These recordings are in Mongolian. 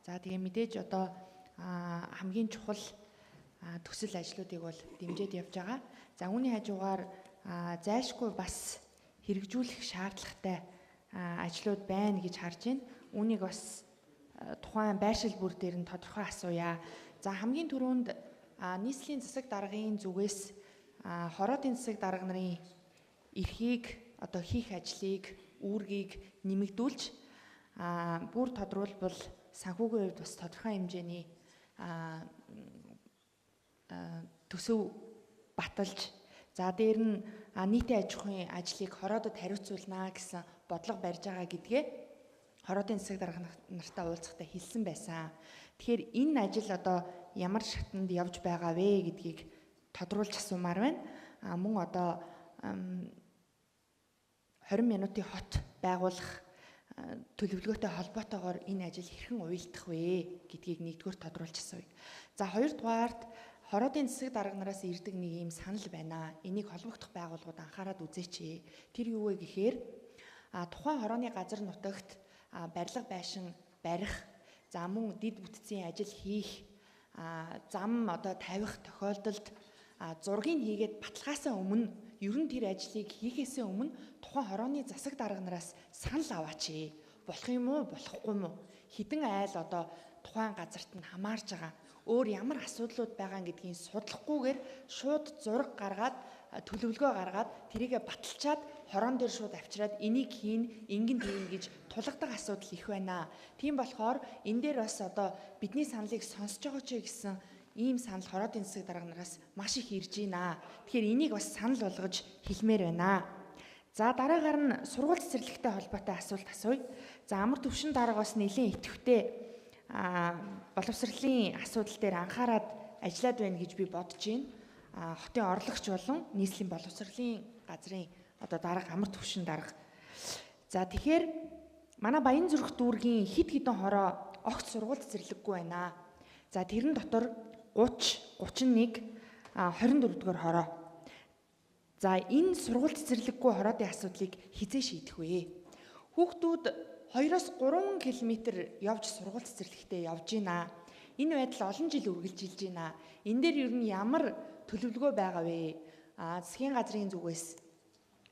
За тэгээ мэдээж одоо хамгийн чухал төсөл ажлуудыг бол дэмжиж явж байгаа. За үүний хажуугаар зайлшгүй бас хэрэгжүүлэх шаардлагатай ажлууд байна гэж харж байна. Үүнийг бас тухайн байршил бүр дээр нь тодорхой асууя. За хамгийн түрүүнд нийслэлийн засаг даргын зүгээс хороодын засаг дарга нарын эрхийг одоо хийх ажлыг үүргийг нэмэгдүүлж бүр тодруулбал санхүүгийн хувьд бас тодорхой хэмжээний төсөв баталж за дээр нь нийтийн аж ахуйн ажлыг хороодод хариуцуулнаа гэсэн бодлого барьж байгаа гэдгээ хороодын засаг дарга нартай уулзахдаа хэлсэн байсан. Тэгэхээр энэ ажил одоо ямар шатанд явж байгаа вэ гэдгийг тодруулж асуумаар байна. Мөн одоо 20 минутын хот байгуулах төлөвлөгөөтэй холбоотойгоор энэ ажил хэрхэн уялдах вэ гэдгийг нэгдүгээр тодруулж асууя. За хоёрдугаарт хороодын засаг дарга нараас ирдэг нэг юм санал байна. Энийг холбогдох байгууллагууд анхаарал үзээч. Тэр юу вэ гэхээр тухайн хорооны газар нутагт барилга байшин барих, за мөн дид бүтцийн ажил хийх, зам одоо тавих тохиолдолд зургийг хийгээд баталгаасаа өмнө ер нь тэр ажлыг хийхээсээ өмнө тухайн хорооны засаг дарга нараас санал аваач. Болох юм уу, болохгүй юм уу? Хэдэн айл одоо тухайн газарт нь хамаарж байгаа. Өөр ямар асуудлууд байгаа гэдгийг судлахгүйгээр шууд зураг гаргаад төлөвлөгөө гаргаад тэрийгэ баталчаад хорон дээр шууд авчираад энийг хийн, ингэн тийм гэж тулгадаг асуудал их байна. Тийм болохоор энэ дээр бас одоо бидний саналыг сонсож байгаа ч гэсэн ийм санал хороодын засаг дарга нараас маш их ирж байна. Тэгэхээр энийг бас санал болгож хэлмээр байна. За дараагаар нь сургууль цэцэрлэгтэй холбоотой асуулт асууя. За амар төвшин дарга бас нэлийн идэвхтэй боловсролын асуудал дээр анхаарад ажиллаад байна гэж би бодож байна. Хотын орлогч болон нийслэлийн боловсролын газрын одоо дарга амар төвшин дарга. За тэгэхээр манай Баянзүрх дүүргийн хэд хэдэн хороо огт сургууль цэцэрлэггүй байна. За тэрэн дотор 30, 31, 24 дугаар хороо. За энэ сургууль цэцэрлэггүй хороодын асуудлыг хизээ шийдэх вэ? Хүүхдүүд 2-3 км явж сургууль цэцэрлэгтээ явж байна. Энэ байдал олон жил үргэлжилж байна. Энэ дээр ер нь ямар төлөвлөгөө байгаа вэ? Засгийн газрын зүгээс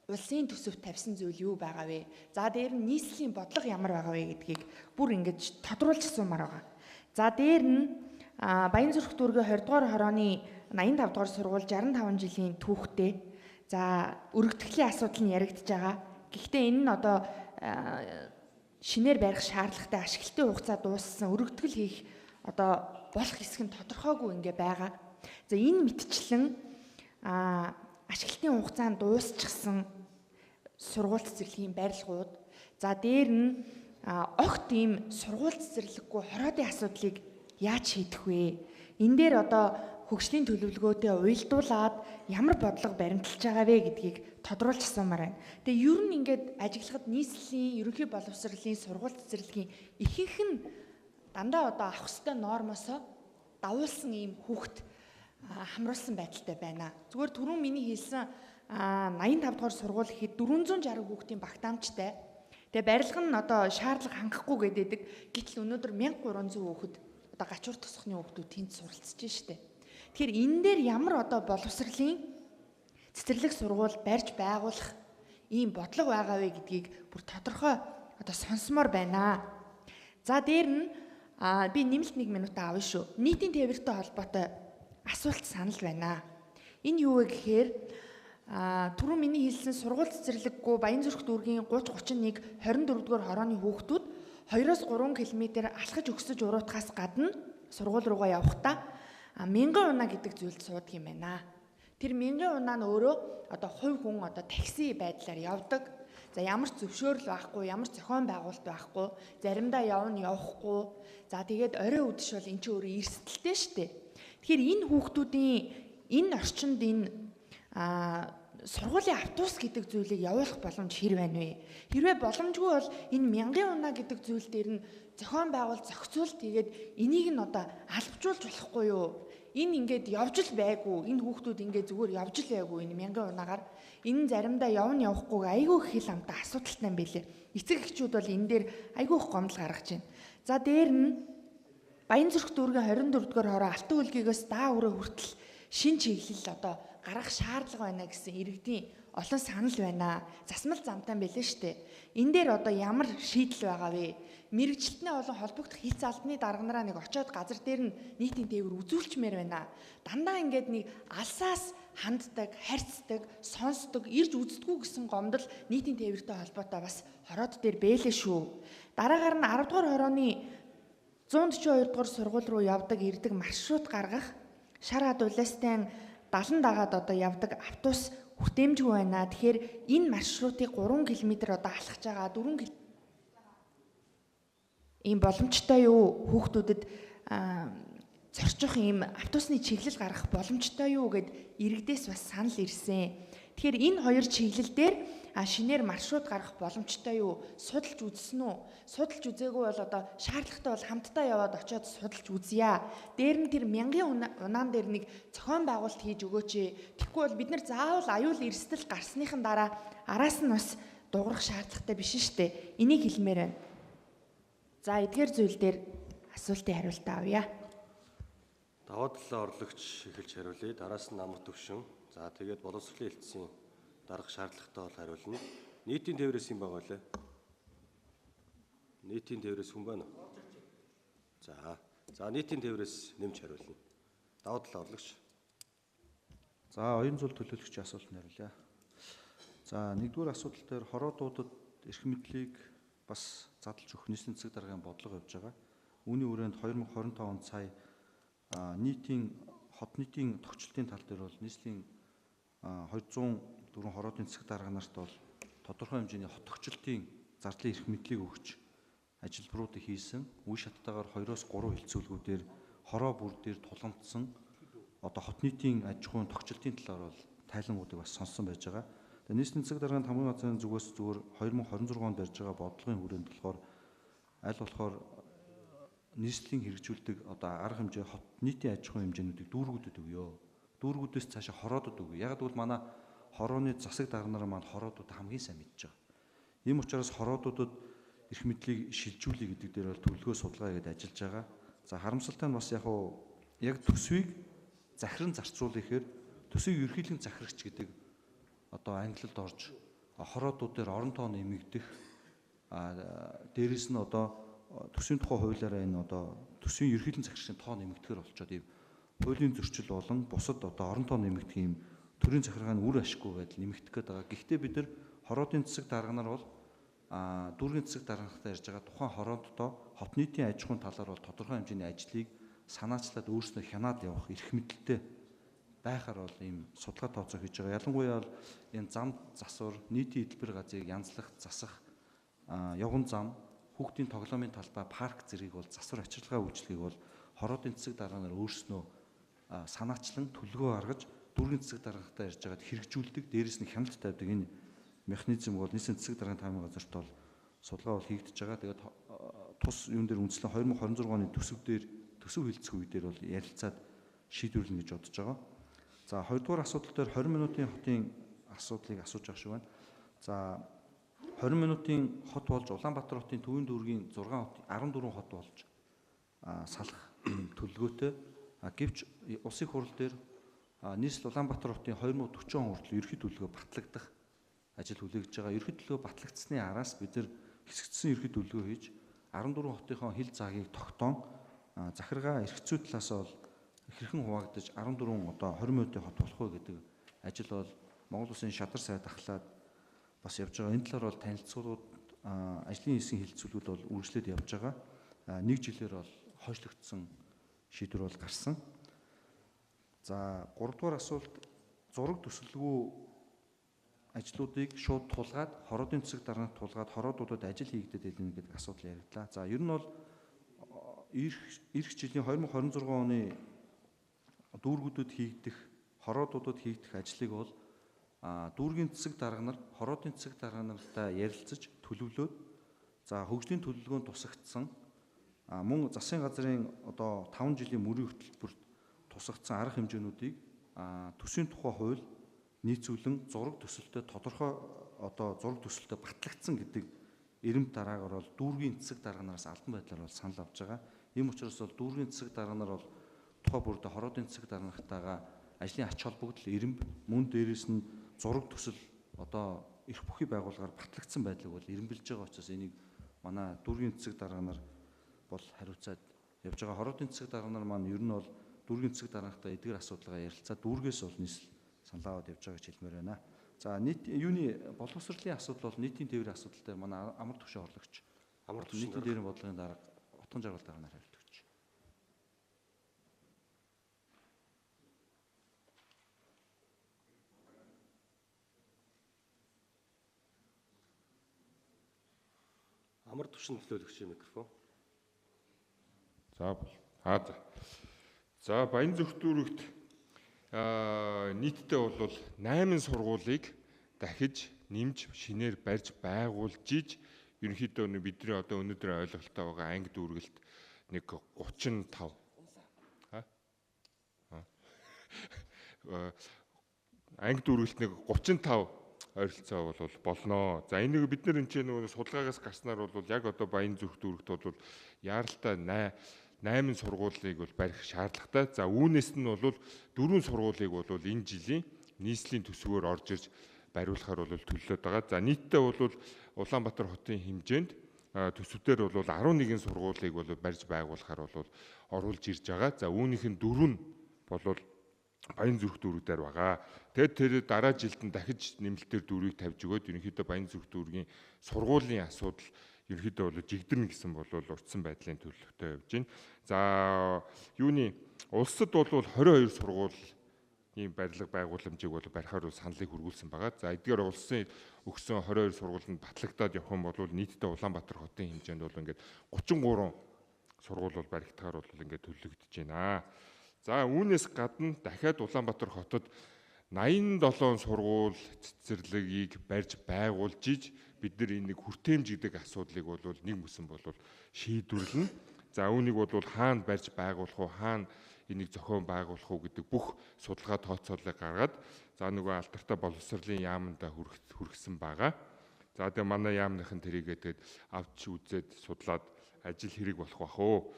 улсын төсөвт тавьсан зүйл юу байгаа вэ? За дээр нь нийслэлийн бодлого ямар байгаа вэ гэдгийг бүр ингэж тодруулж асуумаар байгаа. За дээр нь Баянзүрх дүүргийн 20 дугаар хорооны 85 дугаар сургууль 65 жилийн түүхтэй. За өргөтгөлийн асуудал нь яригдж байгаа. Гэхдээ энэ нь одоо шинээр барих шаардлагатай ашиглалтын хугацаа дууссан өргөтгөл хийх одоо болох хэсэг нь тодорхойгүй ингээ байгаа. За энэ мэтчлэн ашиглалтын хугацаанд дуусчихсан сургууль цэцэрлэгийн барилгууд. За дээр нь огт ийм сургууль цэцэрлэггүй хороодын асуудлыг яаж шийдэх вэ? Энэ дээр одоо хөгжлийн төлөвлөгөөтэй уялдуулаад ямар бодлого баримталж байгаа вэ гэдгийг тодруулж асуумаар байна. Тэгээ ер нь ингээд ажиглагад нийслэлийн ерөнхий боловсролын сургууль цэцэрлэгийн ихэнх нь дандаа одоо авах ёстой нормосоо давуулсан ийм хүүхд хамруулсан байдалтай байна. Зүгээр түрүүн миний хэлсэн 85 дугаар сургууль гэхэд 460 хүүхдийн багтаамжтай. Тэгээ барилга нь одоо шаардлага хангахгүй гэдэг. Гэтэл өнөөдөр 1300 хүүхэд одоо гачуур тосхны хүүхдүүд тэнд суралцж штэ. Тэгэхээр энэ дээр ямар одоо боловсролын цэцэрлэг сургууль барьж байгуулах ийм бодлого байгаа вэ гэдгийг бүр тодорхой одоо сонсомоор байна. За дээр нь би нэмэлт 1 минут авна шүү. Нийтийн тээвэртэй холбоотой асуулт санал байна. Энэ юу вэ гэхээр түрүү миний хэлсэн сургууль цэцэрлэггүй Баянзүрх дүүргийн 30, 31, 24 дугаар хорооны хүүхдүүд 2-3 км алхаж өксөж уруутахаас гадна сургууль руугаа явахдаа 1000 унаа гэдэг зүйлд суудаг юм байна. Тэр 1000 унаа нь өөрөө одоо хувь хүн одоо такси байдлаар явдаг. За ямар ч зөвшөөрөл байхгүй, ямар ч зохион байгуулалт байхгүй, заримдаа явна явахгүй. За тэгээд орой үдэш бол эн чинь өөрөө эрсдэлтэй шүү дээ. Тэгэхээр энэ хүүхдүүдийн энэ орчинд энэ сургуулийн автобус гэдэг зүйлийг явуулах боломж хэр байна вэ? Хэрвээ боломжгүй бол энэ 1000 унаа гэдэг зүйл дээр нь зохион байгуулалт зохицуул тэгээд энийг нь одоо албажуулж болохгүй юу? Энэ ингээд явж л байггүй. Энэ хүүхдүүд ингээд зүгээр явж л байггүй энэ 1000 унаагаар. Энэ заримдаа явна явахгүй айгүй их хэл амтаа асуудалтай юм билээ. Эцэг эхчүүд бол энэ дээр айгүй их гомдол гаргаж байна. За дээр нь Баянзүрх дүүргийн 24-р хороо Алтан үлгийгээс даа өрөө хүртэл шин чиглэл одоо гаргах шаардлага байна гэсэн иргэдийн олон санал байна. Засмал замтай байлээ шүү дээ. Энэ дээр одоо ямар шийдэл байгаа вэ? Мэргэжилтний олон холбогдох хилц албаны дарганараа нэг очиод газар дээр нь нийтийн тээвэр үзүүлчмээр байна. Дандаа ингээд нэг алсаас ханддаг, харьцдаг, сонсдог, ирж үздэггүй гэсэн гомдол нийтийн тээвэртэй холбоотой бас хороод дээр бэлээ шүү. Дараагаар нь 10 дугаар хорооны 142 дугаар сургууль руу явдаг ирдэг маршрут гаргах шар хад улаастай 70 дагаад одоо явдаг автобус хүртээмжгүй байна. Тэгэхээр энэ маршрутыг 3 км одоо алхаж байгаа 4 км ийм боломжтой юу хүүхдүүдэд зорчих ийм автобусны чиглэл гаргах боломжтой юу гэд иргэдээс бас санал ирсэн. Тэгэхээр энэ хоёр чиглэл дээр шинээр маршрут гаргах боломжтой юу судалж үзсэн үү? Судалж үзээгүй бол одоо шаардлагатай бол хамтдаа яваад очиод судалж үзье. Дээр нь тэр мянган унаан дээр нэг зохион байгуулалт хийж өгөөч. Тэгэхгүй бол бид нар заавал аюул эрсдэл гарсныхан дараа араас нь бас дуурах шаардлагатай биш шүү дээ. Энийг хэлмээр байна. За эдгээр зүйл дээр асуултын хариулт авъя. Даваа талаа орлогч эхэлж хариулъя. Дараас нь намар төвшин. За тэгээд боловсролын хэлтсийн дарга шаардлагатай бол хариулна. Нийтийн тээврээс юм байгаа лээ. Нийтийн тээврээс хүн байна уу? За нийтийн тээврээс нэмж хариулна. Даваа талаа орлогч. За оюун зүйл төлөөлөгчийн асуултанд хариулъя. За нэгдүгээр асуудал дээр хороодуудад эрх мэдлийг бас задлж өгөх нийслэлийн засаг даргын бодлого явьж байгаа. Үүний хүрээнд 2025 онд сая хот нийтийн тогтчлтын тал дээр бол нийслэлийн 204 хороодын засаг дарга нарт бол тодорхой хэмжээний хот тогтчлтын зардлын эрх мэдлийг өгч ажилбаруудыг хийсэн. Үе шаттайгаар 2-3 хэлцүүлгүүдээр хороо бүр дээр тулгамдсан одоо хот нийтийн аж ахуйн тогтчлтын талаар бол тайлангуудыг бас сонссон байж байгаа. Тэгээ нийслэлийн засаг даргын хамгийн газрын зүгээс зүгээр 2026 онд барьж байгаа бодлогын хүрээнд болохоор аль болохоор нийслэлийн хэрэгжүүлдэг одоо арга хэмжээ хот нийтийн аж ахуйн хэмжээнүүдийг дүүргүүдэд өгөө. Дүүргүүдээс цаашаа хороодод өгөө. Яг гэвэл манай хорооны засаг дарга нар маань хороодууд хамгийн сайн мэдж байгаа. Ийм учраас хороодуудад эрх мэдлийг шилжүүлэх гэдэг дээр бол төлөвлөгөө судалгаа хийгээд ажиллаж байгаа. За харамсалтай нь бас яг төсвийг захиран зарцуулах ихээр төсвийг ерхийлэн захирагч гэдэг одоо англид орж хороодууд дээр орон тоо нэмэгдэх дээрэс нь одоо төсвийн тухай хуулиараа энэ одоо төсвийн ерхийлэн захирагчийн тоо нэмэгдэхээр болчоод ийм хуулийн зөрчил болон бусад одоо орон тоо нэмэгдэх ийм төрийн захиргааны үр ашиггүй байдал нэмэгдэх гээд байгаа. Гэхдээ бид нар хороодын засаг дарга нар бол дүүргийн засаг даргатай ярьж байгаа тухайн хорооддоо хот нийтийн аж ахуйн талаар бол тодорхой хэмжээний ажлыг санаачлаад өөрснөө хянаад явах эрх мэдэлтэй байхаар бол ийм судалгаа тооцоо хийж байгаа. Ялангуяа бол энэ зам засвар, нийтийн эдэлбэр газрыг янзлах, засах, явган зам, хүүхдийн тоглоомын талбай, парк зэргийг бол засвар ачааллаа үйлчлэгийг бол хороодын засаг дарга нар өөрснөө санаачлан төлөвлөгөө гаргаж дүүргийн засаг даргатай ярьж байгаад хэрэгжүүлдэг, дээрээс нь хяналт тавьдаг энэ механизм бол нийслэлийн засаг даргын таамаг газарт бол судалгаа бол хийгдэж байгаа. Тэгээд тус юун дээр үндэслэн 2026 оны төсөв хэлцэх үе дээр бол ярилцаад шийдвэрлэнэ гэж бодож байгаа. За хоёрдугаар асуудал дээр 20 минутын хотын асуудлыг асууж байгаа шүү байна. За 20 минутын хот болж Улаанбаатар хотын төвийн дүүргийн 14 хот болж салах төлөвлөгөөтэй. Гэвч улсын хурал дээр нийслэл Улаанбаатар хотын 2040 он хүртэл ерхий төлөвлөгөө батлагдах ажил хүлээгдэж байгаа. Ерхий төлөвлөгөө батлагдсны араас бид нар хэсэгдсэн ерхий төлөвлөгөө хийж 14 хотынхоо хил заагийг тогтоон захиргаа эрх зүй талаас бол хэрхэн хуваагдаж 14 одоо 20 минутын хот болох вэ гэдэг ажил бол Монгол Улсын шадар сайд ахлаад бас явж байгаа. Энэ талаар бол танилцуулгууд ажлын хэсгийн хилцүүлгүүд бол үргэлжлээд явж байгаа. Нэг жилээр бол хойшлогдсон шийдвэр бол гарсан. За 3 дугаар асуулт зураг төсөлгүй ажлуудыг шууд тулгаад хороодын засаг дарганд тулгаад хороодуудад ажил хийгдэд байлна гэдэг асуудал яригдлаа. За ер нь бол ирэх жилийн 2026 оны дүүргүүдэд хийгдэх хороодуудад хийгдэх ажлыг бол дүүргийн засаг дарга нар хороодын засаг дарга нартай ярилцаж төлөвлөөд за хөгжлийн төлөвлөгөөнд тусагдсан мөн засгийн газрын одоо 5 жилийн мөрийн хөтөлбөрт тусагдсан арга хэмжээнүүдийг төсвийн тухай хууль нийцүүлэн зураг төсөлтөд тодорхой одоо зураг төсөлтөд батлагдсан гэдэг эрэмт дараагаар бол дүүргийн засаг дарга нараас албан байдлаар бол санал авч байгаа. Ийм учраас бол дүүргийн засаг дарга нар бол тухай бүрдээ хороодын засаг даргатайгаа ажлын ач холбогдол, ирэмб, мөн дээрээс нь зураг төсөл одоо эрх бүхий байгууллагаар батлагдсан байдлыг бол ирэмбэлж байгаа учраас энийг манай дүүргийн засаг дарга нар бол хариуцаад явж байгаа. Хороодын засаг дарга нар маань ер нь бол дүүргийн засаг даргатай эдгээр асуудалгаа ярилцаад дүүргээс бол нийслэл санал аваад явж байгаа гэж хэлмээр байна. За юуны боловсролын асуудал бол нийтийн тээврийн асуудал дээр манай амар түвшин орлогч нийтийн тээврийн бодлогын дарга утган жаргал дарга нар хариулт өгч. Амар түвшин төлөөлөгчийн микрофон. За Баян Зөвхөн нийтдээ бол 8 сургуулийг дахиж нэмж шинээр барьж байгуулж иж ерөнхийдөө бидний одоо өнөөдөр ойлголттой байгаа анги дүүргэлт нэг 35 анги дүүргэлт нэг 35 ойролцоо бол болно. За энийг бид нар энэ нөгөө судалгаагаас гарснаар бол яг одоо Баян Зөвхөн дүүрэгт бол яаралтай 8 сургуулийг бол барих шаардлагатай. За үүнээс нь бол 4 сургуулийг бол энэ жилийн нийслэлийн төсвөөр орж ирж бариулахаар бол төлөвлөд байгаа. За нийтдээ бол Улаанбаатар хотын хэмжээнд төсвүүдээр бол 11 сургуулийг бол барьж байгуулахаар бол оруулж ирж байгаа. За үүнийх нь 4 нь бол Баян Зөвхөн дүүрэг дээр байгаа. Тэгээд тэр дараа жилд нь дахиж нэмэлтээр дүүргийг тавьж өгөөд ерөнхийдөө Баян Зөвхөн дүүргийн сургуулийн асуудал ерөнхийдөө бол жигдэрнэ гэсэн бол урьдсан байдлын төлөвлөлтөй явж байна. За юуны улсад бол 22 сургуулийн барилга байгууламжийг бол барихаар саналыг хүргүүлсэн байгаа. За эдгээр улсын өгсөн 22 сургуульд батлагдаад явах юм бол нийтдээ Улаанбаатар хотын хэмжээнд бол ингээд 33 сургууль бол баригдахаар бол ингээд төлөвлөгдөж байна. За үүнээс гадна дахиад Улаанбаатар хотод 87 сургууль цэцэрлэгийг барьж байгуулж иж бид нар энэ хүртээмж гэдэг асуудлыг бол нэг мөсөн бол шийдвэрлэнэ. За үүнийг бол хаана барьж байгуулах уу, хаана энийг зохион байгуулах уу гэдэг бүх судалгаа тооцоолыг гаргаад за нөгөө алдартай боловсролын яамдаа хүргэсэн байгаа. За тэгээ манай яамныхан тэрийгээ тэгээд авч үзээд судлаад ажил хэрэг болох бах уу.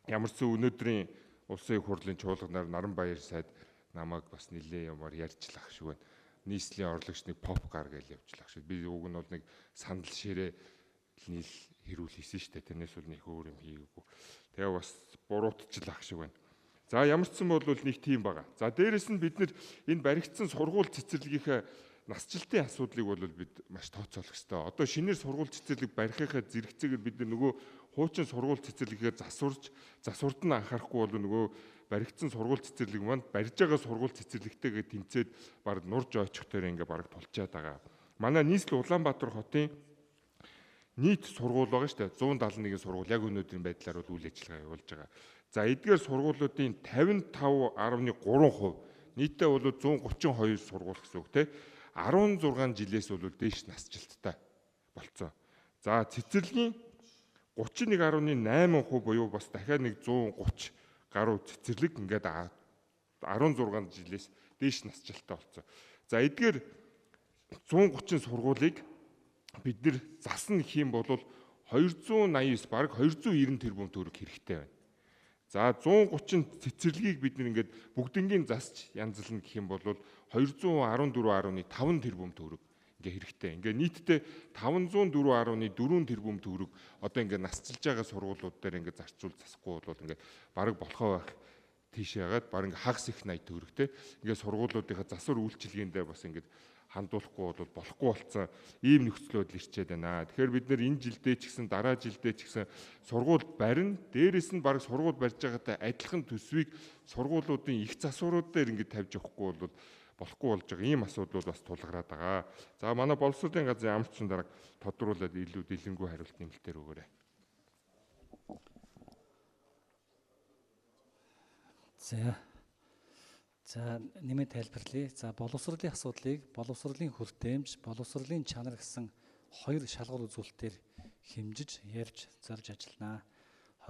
Ямар ч өнөөдрийн улсын их хурлын чуулганаар Наранбаяр сайд намайг бас нэлээ юмар ярьчлах шиг байна. Нийслэлийн орлогчныг поп гар гэж явуулах шиг. Би уг нь бол нэг сандал ширээ нийл хэрүүл хийсэн шүү дээ. Тэрнээс бол нэг өөр юм хийгээгүй. Тэгээ бас буруутчлах шиг байна. За ямар ч юм бол нэг тийм байгаа. За дээрэс нь бид энэ баригдсан сургууль цэцэрлэгийнхээ насжилтын асуудлыг бол бид маш тооцоолох ёстой. Одоо шинээр сургууль цэцэрлэг барихынхаа зэрэгцээгээр бид нөгөө хуучин сургууль цэцэрлэгээ засварт нь анхаарахгүй бол нөгөө баригдсан сургууль цэцэрлэг манд барьж байгаа сургууль цэцэрлэгтэйгээ тэмцээд баг нурж ойчих дээр ингээ баг тулчаад байгаа. Манай нийслэл Улаанбаатар хотын нийт сургууль байгаа шүү дээ. 171 сургууль яг өнөөдрийн байдлаар бол үйл ажиллагаа явуулж байгаа. За эдгээр сургуулиудын 55.3% нийтдээ бол 132 сургууль гэсэн үг те 16 жилээс бол дээш насжилттай болцсон. За цэцэрлэгийн 31.8% буюу бас дахиад нэг 130 гаруй цэцэрлэг ингээд 16 жилээс дээш насжилттай болцсон. За эдгээр 130 сургуулийг бид нэр засна гэх юм бол 289 бараг 290 тэрбум төгрөг хэрэгтэй байна. За 130 цэцэрлэгийг бид нэр ингээд бүгднгийн засч янзлна гэх юм бол 214.5 тэрбум төгрөг ингээ хэрэгтэй. Ингээ нийтдээ 504.4 тэрбум төгрөг одоо ингээ насжилж байгаа сургуулиуд дээр ингээ зарцуул засахгүй бол ингээ бараг болохоо байх тийшээ ягаад бараг ингээ хагас их 80 төгрөгтэй ингээ сургуулиудынхаа засвар үйлчилгээндээ бас ингээ хандуулахгүй бол болохгүй болсон ийм нөхцөл байдал ирчээд байна. Тэгэхээр бид нэр энэ жилдээ ч гэсэн дараа жилдээ ч гэсэн сургууль барина. Дээрээс нь баг сургууль барьж байгаатай адилхан төсвийг сургуулиудын их засварууд дээр ингээ тавьж өгөхгүй бол болохгүй болж байгаа ийм асуудал бас тулгараад байгаа. За манай боловсролын газрын амтчин дарга тодруулаад илүү дэлгэнгүй хариулт нэмэлтээр өгөөрэй. За нэмээд тайлбарлая. За боловсролын асуудлыг боловсролын хүртээмж, боловсролын чанар гэсэн хоёр шалгуур үзүүлэлтээр хэмжиж, ярьж, зорж ажиллана.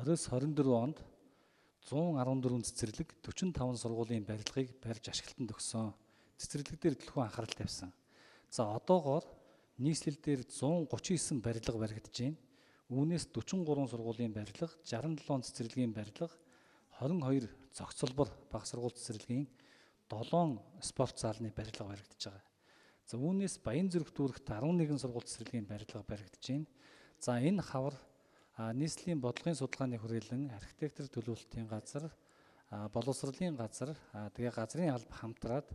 20-24 онд 114 цэцэрлэг 45 сургуулийн барилгыг барьж ашиглалтанд өгсөн. Цэцэрлэг дээр төлхөө анхаарал тавьсан. За одоогоор нийслэл дээр 139 барилга баригдаж байна. Үүнээс 43 сургуулийн барилга, 67 цэцэрлэгийн барилга, 22 зохицолбор бага сургууль цэцэрлэгийн 7 спорт заалны барилга баригдаж байгаа. За үүнээс Баян Зүрх дүүрэгт 11 сургууль цэцэрлэгийн барилга баригдаж байна. За энэ хавар нийслэлийн бодлогын судалгааны хүрээлэн архитектор төлөвлөлтийн газар, боловсролын газар, тэгээ газрын алба хамтраад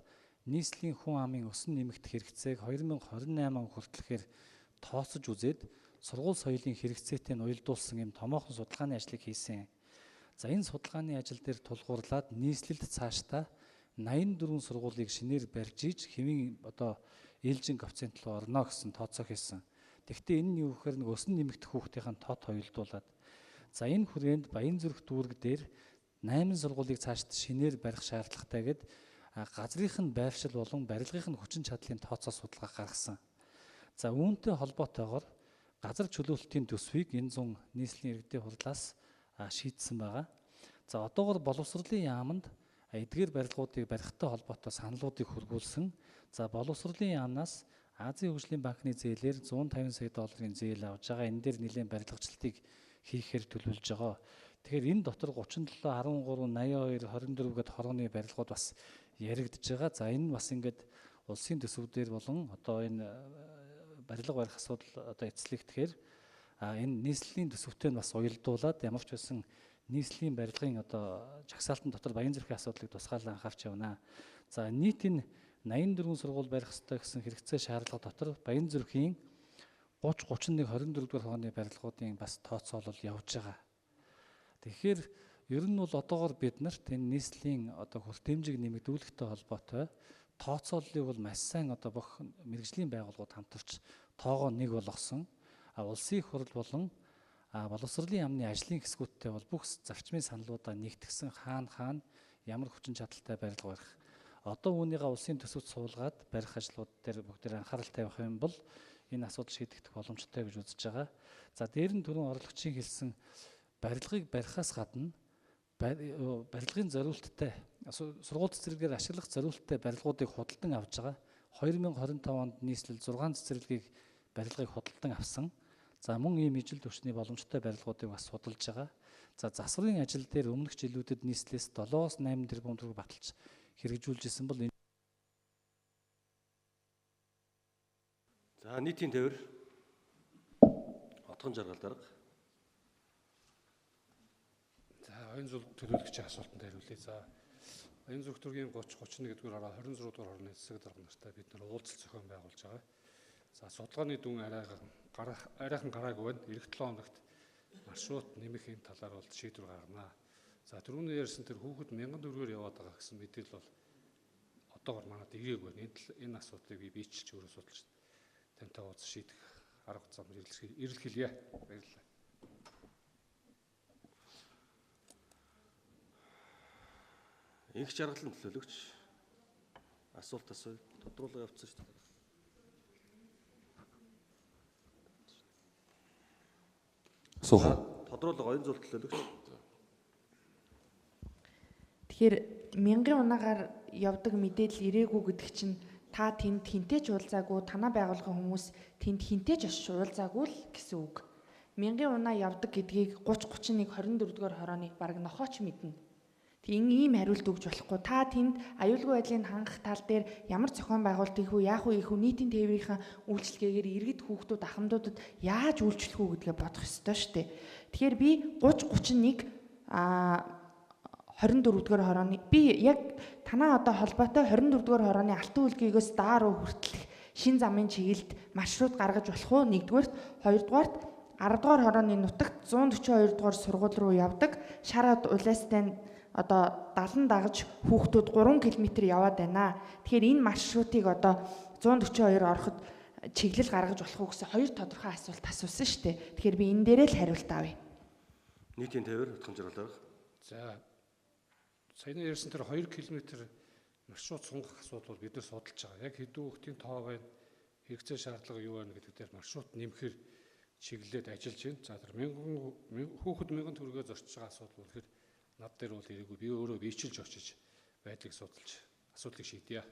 нийслэлийн хүн амын өсөн нэмэгдэх хэрэгцээг 2028 он хүртэлхээр тооцож үзээд сургууль соёлын хэрэгцээтэй нь уялдуулсан юм томоохон судалгааны ажлыг хийсэн. За энэ судалгааны ажил дээр тулгуурлаад нийслэлд цаашдаа 84 сургуулийг шинээр барьж иж хэвийн ээлжин коэффициент руу орно гэсэн тооцоо хийсэн. Тэгэхдээ энэ нь юу гэхээр нэг өсөн нэмэгдэх хүүхдийн тоо уялдуулаад. За энэ хүрээнд Баян Зүрх дүүрэг дээр 8 сургуулийг цаашд шинээр барих шаардлагатай гэд газрынх нь байршил болон барилгын нь хүчин чадлын тооцоо судалгаа гаргасан. За үүнтэй холбоотойгоор газар чөлөөлтийн төсвийг энэ 100 нийслэлийн иргэдийн хурлаас шийдсэн байгаа. За одоогоор боловсролын яамд эдгээр барилгуудыг барихтай холбоотой саналуудыг хургуулсан. За боловсролын яамнаас Азийн хөгжлийн банкны зээлээр 150 сая долларын зээл авж байгаа. Энэ дээр нэлээд барилгачдыг хийхээр төлөвлөж байгаа. Тэгэхээр энэ дотор 37, 13, 82, 24 гээд хорооны барилгууд бас яригдж байгаа. За энэ бас ингээд улсын төсвүүдээр болон энэ барилга барих асуудал эцлэгдэхээр энэ нийслэлийн төсөвтэй нь бас уялдуулаад ямар ч байсан нийслэлийн барилгын жагсаалтын дотор Баян Зүрхийн асуудлыг тусгаалan анхаарч явна. За нийт энэ 84 сургууль барих ёстой гэсэн хэрэгцээ шаардлага дотор Баян Зүрхийн 30, 31, 24 дугаар хооны барилгуудын бас тооцоолол явж байгаа. Тэгэхээр ер нь бол одоогоор бид нарт энэ нийслэлийн хүртээмжийг нэмэгдүүлэхтэй холбоотой тооцооллыг бол маш сайн бүх мэргэжлийн байгууллагууд хамтарч тоогоо нэг болгосон. Улсын их хурл болон боловсролын яамны ажлын хэсгүүдтэй бол бүх зарчмын саналуудаа нэгтгсэн хаана ямар хүчин чадалтай барилга барих. Одоо үүнийгээ улсын төсөвт суулгаад барих ажлууд дээр бүгдээр анхаарал тавих юм бол энэ асуудал шийдэгдэх боломжтой гэж үзэж байгаа. За дээр нь түрүүн орлогчийн хэлсэн барилгыг барихаас гадна барилгын зориулттай сургууль цэцэрлэгээр ашиглах зориулттай барилгуудыг худалдан авч байгаа. 2025 онд нийслэл 6 цэцэрлэгийг барилгыг худалдан авсан. За мөн ийм ижил төвчний боломжтой барилгуудыг бас судалж байгаа. За засварын ажил дээр өмнөх жилүүдэд нийслэлээс 7-8 тэрбум төгрөг баталж хэрэгжүүлж исэн бол энэ. За нийтийн тээвэр отгон жаргал дарга. Баян Зүрх төлөөлөгчийн асуултанд хариулъя. За Баян Зүрх дүүргийн 30, 31 дугаар ороо 26 дугаар орны засаг дарга нартай бид нар уулзалт зохион байгуулж байгаа. За судалгааны дүн арайхан гараагүй байна. Эх 7 хоногт маршрут нэмэх энэ талаар бол шийдвэр гаргана. За түрүүний ярьсан тэр хүүхэд 1000 төгрөгөөр яваад байгаа гэсэн мэдээлэл бол одоогор манад ирээгүй байна. Энэ асуудлыг би ч өөрөө судалж тантай уулз шийдэх арга зам эрэлхийлье. Баярлалаа. Инх жаргалын төлөөлөгч асуулт асууя. Тодруулга явуулсан шүү дээ. Асуух. Тодруулга оюун зүйл төлөөлөгч. Тэгэхээр 1000 унаагаар явдаг мэдээлэл ирээгүй гэдэг чинь та тэнд хинтэй ч уулзаагүй, танаа байгууллагын хүмүүс тэнд хинтэй ч очиж уулзаагүй л гэсэн үг. 1000 унаа явдаг гэдгийг 30, 31, 24 дугаар хорооны баг нохооч мэднэ. Ийм хариулт өгж болохгүй. Та тэнд аюулгүй байдлыг хангах тал дээр ямар зохион байгуулалт хийх үү, яах вэ, нийтийн тээврийн үйлчлэгээр иргэд хүүхдүүд ахмадуудад яаж үйлчлэх үү гэдгээ бодох ёстой шүү дээ. Тэгэхээр би 30, 31 24 дугаар хорооны би яг танаа холбоотой 24 дугаар хорооны алтан үлгийгээс дааруу хүртэлх шин замын чиглэлд маршрут гаргаж болох уу? Нэгдүгээрт, хоёрдугаарт 10 дугаар хорооны нутагт 142 дугаар сургууль руу явдаг шараад улаастай 70 дагаж хүүхдүүд 3 км яваад байна. Тэгэхээр энэ маршрутыг 142 ороход чиглэл гаргаж болох уу гэсэн хоёр тодорхой асуулт асуусан шүү дээ. Тэгэхээр би энэ дээрээ л хариулт авъя. Нийтийн тээвэр утган жаргал. За саяны ярьсан тэр 2 км маршрут сунгах асуудал бид нар судалж байгаа. Яг хэдэн хүүхдийн тоо байна, хэрэгцээ шаардлага юу байна гэдэг дээр маршрут нэмэхээр чиглэлээд ажиллаж байна. За тэр 1000 хүүхэд 1000 төгрөгөөр зорчиж байгаа асуудал үнэхээр над дээр бол ирээгүй. Би өөрөө биечилж очиж байдлыг судалж асуудлыг шийдье.